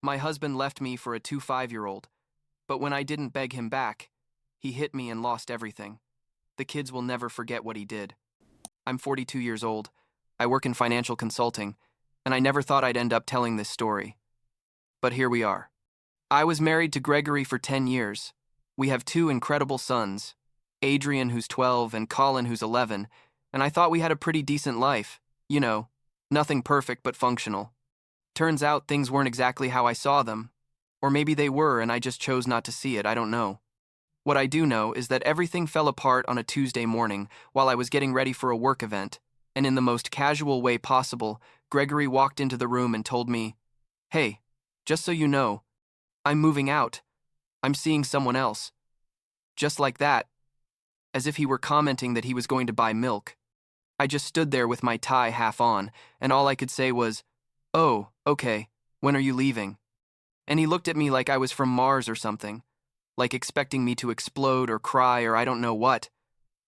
My husband left me for a 5-year-old, but when I didn't beg him back, he hit me and lost everything. The kids will never forget what he did. I'm 42 years old. I work in financial consulting, and I never thought I'd end up telling this story. But here we are. I was married to Gregory for 10 years. We have 2 incredible sons, Adrian, who's 12, and Colin, who's 11, and I thought we had a pretty decent life. You know, nothing perfect but functional. Turns out things weren't exactly how I saw them. Or maybe they were and I just chose not to see it, I don't know. What I do know is that everything fell apart on a Tuesday morning while I was getting ready for a work event, and in the most casual way possible, Gregory walked into the room and told me, "Hey, just so you know, I'm moving out. I'm seeing someone else." Just like that, as if he were commenting that he was going to buy milk. I just stood there with my tie half on, and all I could say was, "Oh, okay, when are you leaving?" And he looked at me like I was from Mars or something, like expecting me to explode or cry or I don't know what.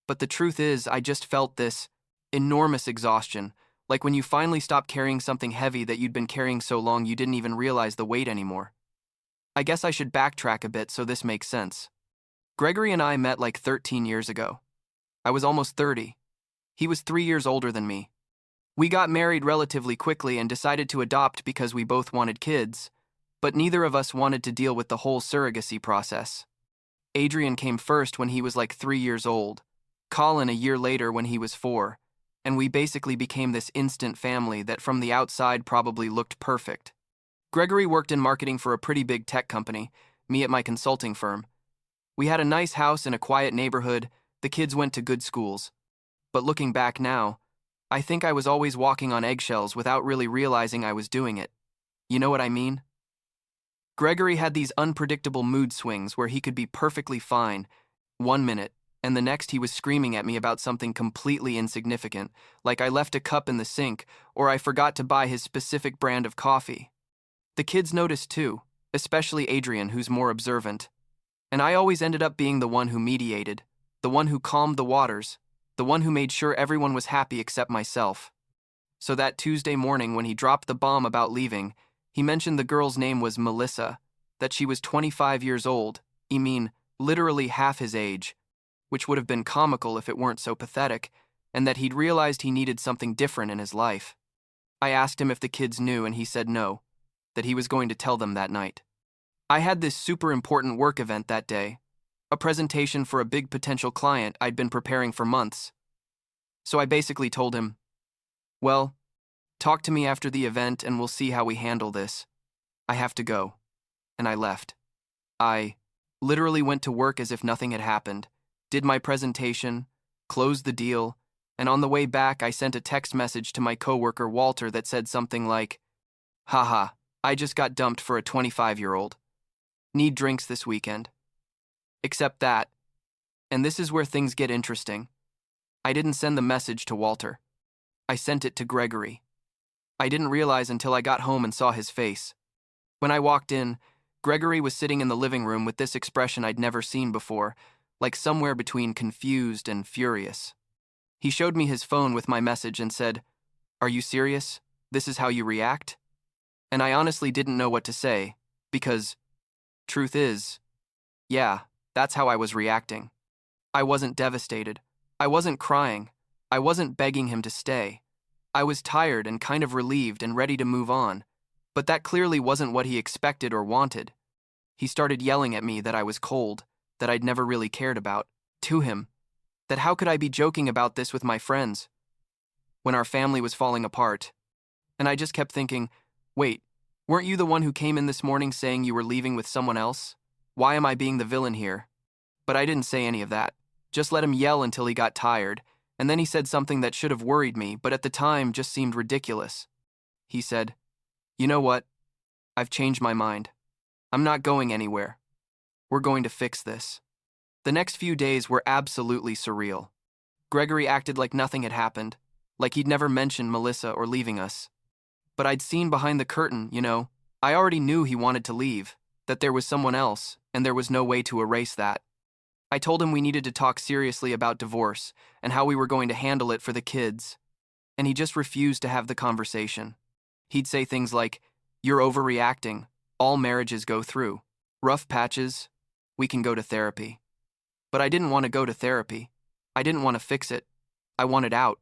But the truth is, I just felt this enormous exhaustion, like when you finally stop carrying something heavy that you'd been carrying so long you didn't even realize the weight anymore. I guess I should backtrack a bit so this makes sense. Gregory and I met like 13 years ago. I was almost 30. He was 3 years older than me. We got married relatively quickly and decided to adopt because we both wanted kids, but neither of us wanted to deal with the whole surrogacy process. Adrian came first when he was like 3 years old, Colin a year later when he was 4, and we basically became this instant family that from the outside probably looked perfect. Gregory worked in marketing for a pretty big tech company, me at my consulting firm. We had a nice house in a quiet neighborhood, the kids went to good schools. But looking back now, I think I was always walking on eggshells without really realizing I was doing it. You know what I mean? Gregory had these unpredictable mood swings where he could be perfectly fine 1 minute, and the next he was screaming at me about something completely insignificant, like I left a cup in the sink or I forgot to buy his specific brand of coffee. The kids noticed too, especially Adrian, who's more observant. And I always ended up being the one who mediated, the one who calmed the waters, the one who made sure everyone was happy except myself. So that Tuesday morning when he dropped the bomb about leaving, he mentioned the girl's name was Melissa, that she was 25 years old, I mean, literally half his age, which would have been comical if it weren't so pathetic, and that he'd realized he needed something different in his life. I asked him if the kids knew and he said no, that he was going to tell them that night. I had this super important work event that day, a presentation for a big potential client I'd been preparing for months. So I basically told him, "Well, talk to me after the event and we'll see how we handle this. I have to go." And I left. I literally went to work as if nothing had happened, did my presentation, closed the deal, and on the way back I sent a text message to my coworker Walter that said something like, "Haha, I just got dumped for a 25-year-old. Need drinks this weekend." Except that, and this is where things get interesting, I didn't send the message to Walter. I sent it to Gregory. I didn't realize until I got home and saw his face. When I walked in, Gregory was sitting in the living room with this expression I'd never seen before, like somewhere between confused and furious. He showed me his phone with my message and said, "Are you serious? This is how you react?" And I honestly didn't know what to say, because, truth is, yeah, that's how I was reacting. I wasn't devastated. I wasn't crying. I wasn't begging him to stay. I was tired and kind of relieved and ready to move on, but that clearly wasn't what he expected or wanted. He started yelling at me that I was cold, that I'd never really cared about, to him, that how could I be joking about this with my friends, when our family was falling apart. And I just kept thinking, wait, weren't you the one who came in this morning saying you were leaving with someone else? Why am I being the villain here? But I didn't say any of that. Just let him yell until he got tired, and then he said something that should have worried me, but at the time just seemed ridiculous. He said, "You know what? I've changed my mind. I'm not going anywhere. We're going to fix this." The next few days were absolutely surreal. Gregory acted like nothing had happened, like he'd never mentioned Melissa or leaving us. But I'd seen behind the curtain, you know. I already knew he wanted to leave, that there was someone else, and there was no way to erase that. I told him we needed to talk seriously about divorce and how we were going to handle it for the kids, and he just refused to have the conversation. He'd say things like, "You're overreacting," All marriages go through rough patches. We can go to therapy. But I didn't want to go to therapy. I didn't want to fix it. I wanted out.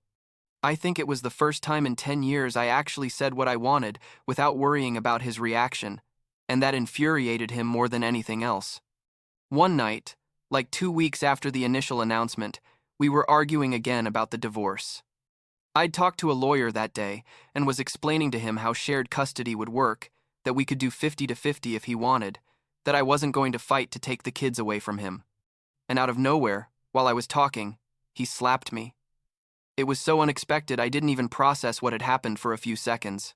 I think it was the first time in 10 years I actually said what I wanted without worrying about his reaction, and that infuriated him more than anything else. One night, like 2 weeks after the initial announcement, we were arguing again about the divorce. I'd talked to a lawyer that day and was explaining to him how shared custody would work, that we could do 50-50 if he wanted, that I wasn't going to fight to take the kids away from him. And out of nowhere, while I was talking, he slapped me. It was so unexpected I didn't even process what had happened for a few seconds.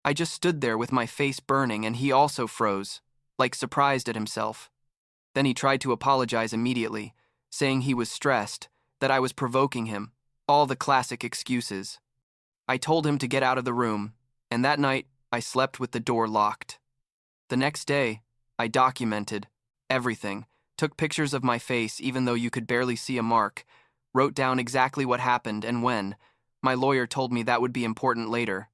I just stood there with my face burning and he also froze, like surprised at himself. Then he tried to apologize immediately, saying he was stressed, that I was provoking him, all the classic excuses. I told him to get out of the room, and that night I slept with the door locked. The next day, I documented everything, took pictures of my face even though you could barely see a mark, wrote down exactly what happened and when. My lawyer told me that would be important later.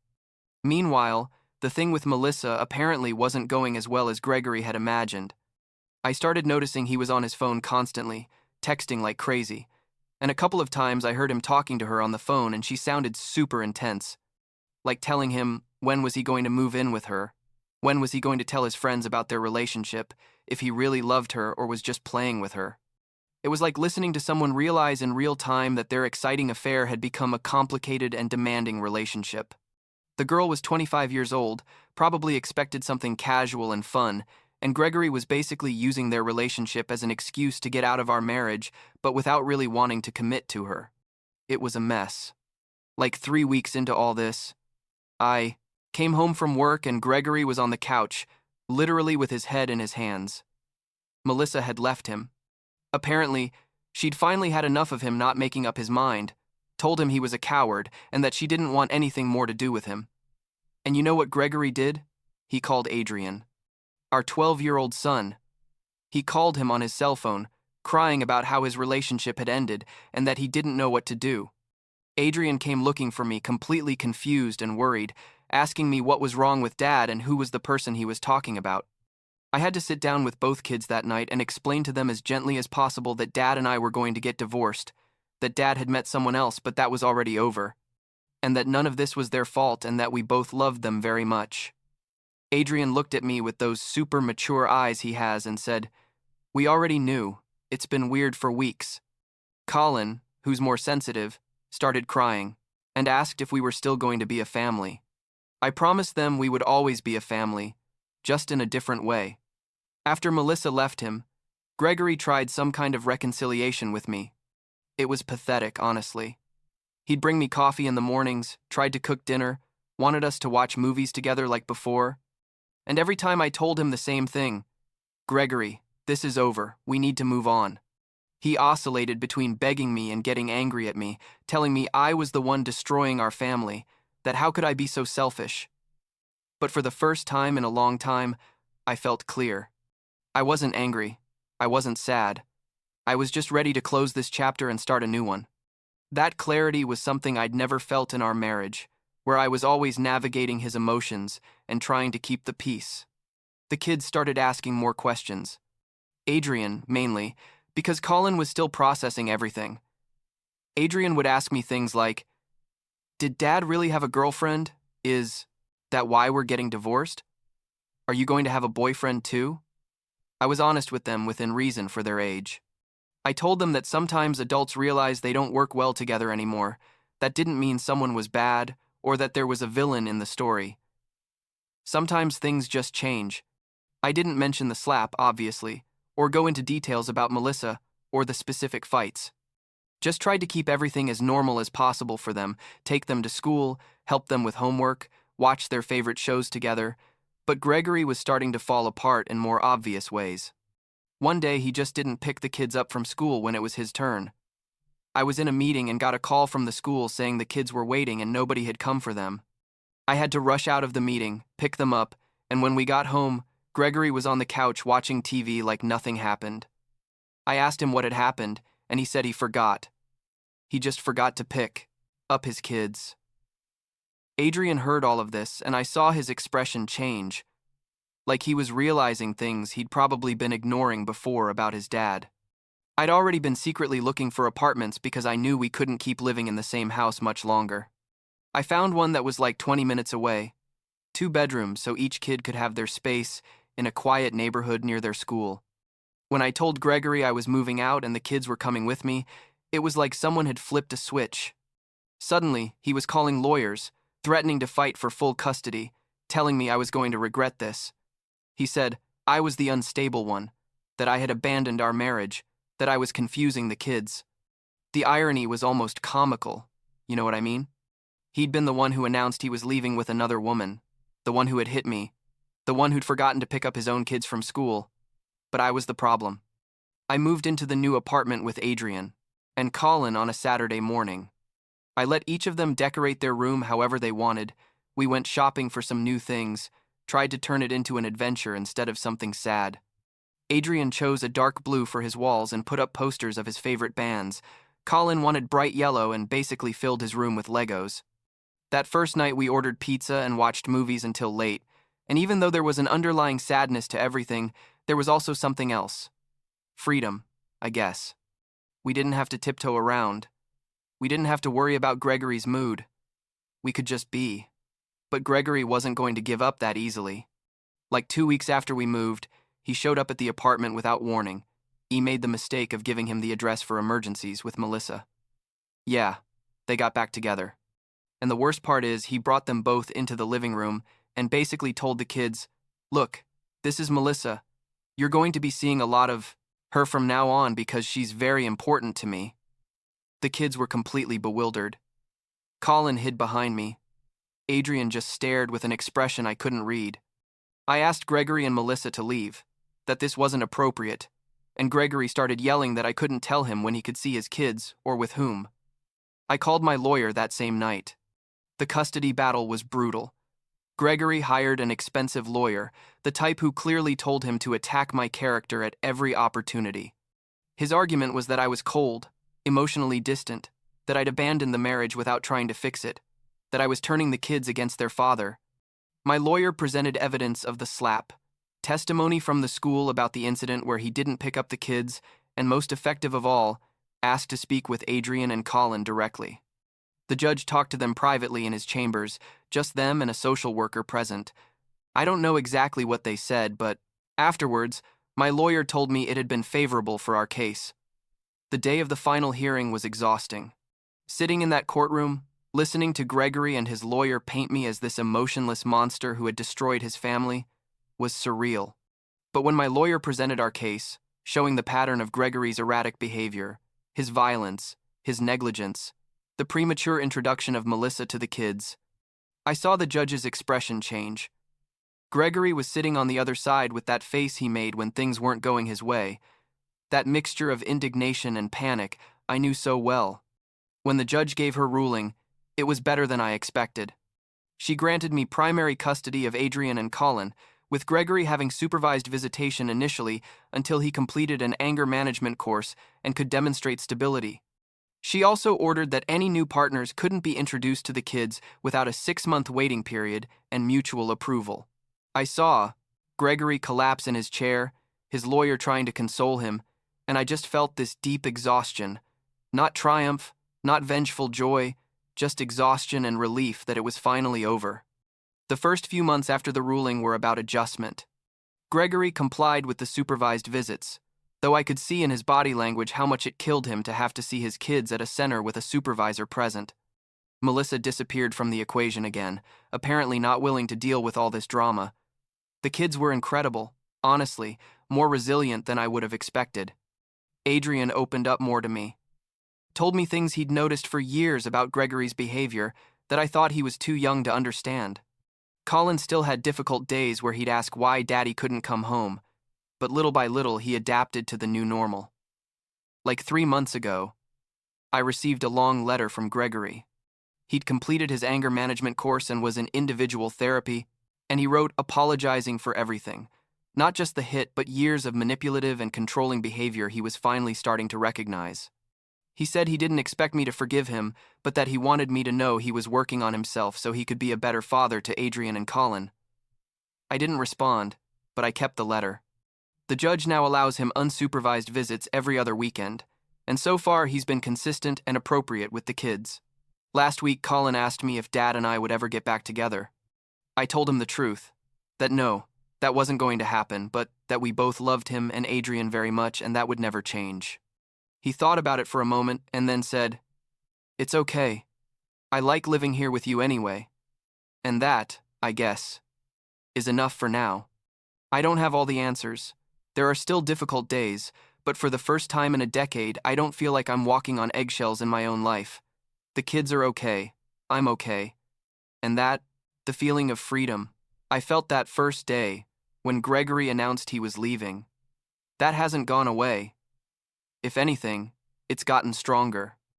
Meanwhile, the thing with Melissa apparently wasn't going as well as Gregory had imagined. I started noticing he was on his phone constantly, texting like crazy, and a couple of times I heard him talking to her on the phone and she sounded super intense, like telling him when was he going to move in with her, when was he going to tell his friends about their relationship, if he really loved her or was just playing with her. It was like listening to someone realize in real time that their exciting affair had become a complicated and demanding relationship. The girl was 25 years old, probably expected something casual and fun, and Gregory was basically using their relationship as an excuse to get out of our marriage, but without really wanting to commit to her. It was a mess. Like 3 weeks into all this, I came home from work and Gregory was on the couch, literally with his head in his hands. Melissa had left him. Apparently, she'd finally had enough of him not making up his mind, told him he was a coward and that she didn't want anything more to do with him. And you know what Gregory did? He called Adrian, our 12-year-old son. He called him on his cell phone, crying about how his relationship had ended and that he didn't know what to do. Adrian came looking for me, completely confused and worried, asking me what was wrong with Dad and who was the person he was talking about. I had to sit down with both kids that night and explain to them as gently as possible that Dad and I were going to get divorced, that Dad had met someone else but that was already over, and that none of this was their fault and that we both loved them very much. Adrian looked at me with those super mature eyes he has and said, "We already knew. It's been weird for weeks." Colin, who's more sensitive, started crying and asked if we were still going to be a family. I promised them we would always be a family, just in a different way. After Melissa left him, Gregory tried some kind of reconciliation with me. It was pathetic, honestly. He'd bring me coffee in the mornings, tried to cook dinner, wanted us to watch movies together like before. And every time I told him the same thing, "Gregory, this is over, we need to move on." He oscillated between begging me and getting angry at me, telling me I was the one destroying our family, that how could I be so selfish? But for the first time in a long time, I felt clear. I wasn't angry. I wasn't sad. I was just ready to close this chapter and start a new one. That clarity was something I'd never felt in our marriage, where I was always navigating his emotions and trying to keep the peace. The kids started asking more questions. Adrian, mainly, because Colin was still processing everything. Adrian would ask me things like, "Did Dad really have a girlfriend? Is that why we're getting divorced? Are you going to have a boyfriend too?" I was honest with them within reason for their age. I told them that sometimes adults realize they don't work well together anymore. That didn't mean someone was bad or that there was a villain in the story. Sometimes things just change. I didn't mention the slap, obviously, or go into details about Melissa or the specific fights. Just tried to keep everything as normal as possible for them, take them to school, help them with homework, watch their favorite shows together, but Gregory was starting to fall apart in more obvious ways. One day he just didn't pick the kids up from school when it was his turn. I was in a meeting and got a call from the school saying the kids were waiting and nobody had come for them. I had to rush out of the meeting, pick them up, and when we got home, Gregory was on the couch watching TV like nothing happened. I asked him what had happened, and he said he forgot. He just forgot to pick up his kids. Adrian heard all of this, and I saw his expression change. like he was realizing things he'd probably been ignoring before about his dad. I'd already been secretly looking for apartments because I knew we couldn't keep living in the same house much longer. I found one that was like 20 minutes away, 2 bedrooms so each kid could have their space in a quiet neighborhood near their school. When I told Gregory I was moving out and the kids were coming with me, it was like someone had flipped a switch. Suddenly, he was calling lawyers, threatening to fight for full custody, telling me I was going to regret this. He said I was the unstable one, that I had abandoned our marriage, that I was confusing the kids. The irony was almost comical, you know what I mean? He'd been the one who announced he was leaving with another woman, the one who had hit me, the one who'd forgotten to pick up his own kids from school. But I was the problem. I moved into the new apartment with Adrian and Colin on a Saturday morning. I let each of them decorate their room however they wanted. We went shopping for some new things, tried to turn it into an adventure instead of something sad. Adrian chose a dark blue for his walls and put up posters of his favorite bands. Colin wanted bright yellow and basically filled his room with Legos. That first night we ordered pizza and watched movies until late, and even though there was an underlying sadness to everything, there was also something else. Freedom, I guess. We didn't have to tiptoe around. We didn't have to worry about Gregory's mood. We could just be. But Gregory wasn't going to give up that easily. Like 2 weeks after we moved, he showed up at the apartment without warning. He made the mistake of giving him the address for emergencies with Melissa. Yeah, they got back together. And the worst part is he brought them both into the living room and basically told the kids, "Look, this is Melissa. You're going to be seeing a lot of her from now on because she's very important to me." The kids were completely bewildered. Colin hid behind me. Adrian just stared with an expression I couldn't read. I asked Gregory and Melissa to leave, that this wasn't appropriate, and Gregory started yelling that I couldn't tell him when he could see his kids or with whom. I called my lawyer that same night. The custody battle was brutal. Gregory hired an expensive lawyer, the type who clearly told him to attack my character at every opportunity. His argument was that I was cold, emotionally distant, that I'd abandoned the marriage without trying to fix it, that I was turning the kids against their father. My lawyer presented evidence of the slap, testimony from the school about the incident where he didn't pick up the kids, and most effective of all, asked to speak with Adrian and Colin directly. The judge talked to them privately in his chambers, just them and a social worker present. I don't know exactly what they said, but afterwards, my lawyer told me it had been favorable for our case. The day of the final hearing was exhausting. Sitting in that courtroom, listening to Gregory and his lawyer paint me as this emotionless monster who had destroyed his family, was surreal. But when my lawyer presented our case, showing the pattern of Gregory's erratic behavior, his violence, his negligence, the premature introduction of Melissa to the kids, I saw the judge's expression change. Gregory was sitting on the other side with that face he made when things weren't going his way, that mixture of indignation and panic I knew so well. When the judge gave her ruling, it was better than I expected. She granted me primary custody of Adrian and Colin, with Gregory having supervised visitation initially until he completed an anger management course and could demonstrate stability. She also ordered that any new partners couldn't be introduced to the kids without a 6-month waiting period and mutual approval. I saw Gregory collapse in his chair, his lawyer trying to console him, and I just felt this deep exhaustion. Not triumph, not vengeful joy, just exhaustion and relief that it was finally over. The first few months after the ruling were about adjustment. Gregory complied with the supervised visits, though I could see in his body language how much it killed him to have to see his kids at a center with a supervisor present. Melissa disappeared from the equation again, apparently not willing to deal with all this drama. The kids were incredible, honestly, more resilient than I would have expected. Adrian opened up more to me. Told me things he'd noticed for years about Gregory's behavior that I thought he was too young to understand. Colin still had difficult days where he'd ask why Daddy couldn't come home, but little by little he adapted to the new normal. Like 3 months ago, I received a long letter from Gregory. He'd completed his anger management course and was in individual therapy, and he wrote apologizing for everything, not just the hit, but years of manipulative and controlling behavior he was finally starting to recognize. He said he didn't expect me to forgive him, but that he wanted me to know he was working on himself so he could be a better father to Adrian and Colin. I didn't respond. but I kept the letter. The judge now allows him unsupervised visits every other weekend, and so far he's been consistent and appropriate with the kids. Last week, Colin asked me if Dad and I would ever get back together. I told him the truth, that no, that wasn't going to happen, but that we both loved him and Adrian very much and that would never change. He thought about it for a moment and then said, "It's okay. I like living here with you anyway. And that, I guess, is enough for now. I don't have all the answers. There are still difficult days, but for the first time in a decade, I don't feel like I'm walking on eggshells in my own life. The kids are okay. I'm okay. And that, the feeling of freedom, I felt that first day when Gregory announced he was leaving. That hasn't gone away. If anything, it's gotten stronger."